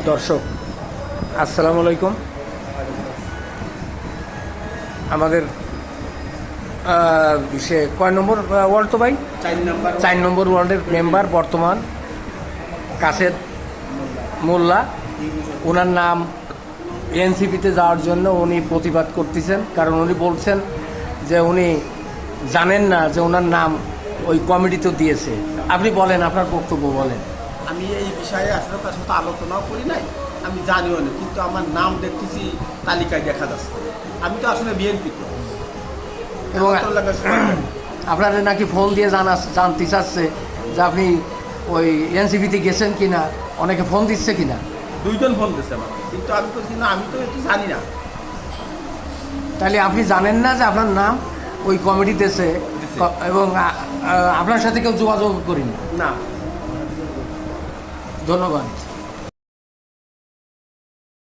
দর্শক আসসালামু আলাইকুম। আমাদের সে কয় নম্বর ওয়ার্ল্ড তো ভাই 4 নম্বর ওয়ার্ল্ডের মেম্বার বর্তমান কাসেদ মোল্লা, ওনার নাম এনসিপিতে যাওয়ার জন্য উনি প্রতিবাদ করতেছেন। কারণ উনি বলছেন যে উনি জানেন না যে ওনার নাম ওই কমিটিতে দিয়েছে। আপনি বলেন, আপনার বক্তব্য বলেন। আমি এই বিষয়ে আসলে তার সাথে আলোচনাও করি নাই, আমি জানিও না, কিন্তু আমার নাম দেখতেছি তালিকায় দেখা যাচ্ছে। আমি তো আসলে বিএনপি এবং আপনারা নাকি ফোন দিয়ে জানতে চাচ্ছে যে আপনি ওই এনসিপিতে গেছেন কিনা, অনেকে ফোন দিচ্ছে কিনা। 2 জন ফোন দিচ্ছে আমার, কিন্তু আমি তো একটু জানি না। তাহলে আপনি জানেন না যে আপনার নাম ওই কমিটিতেছে এবং আপনার সাথে কেউ যোগাযোগ করেনি? না। ধন্যবাদ।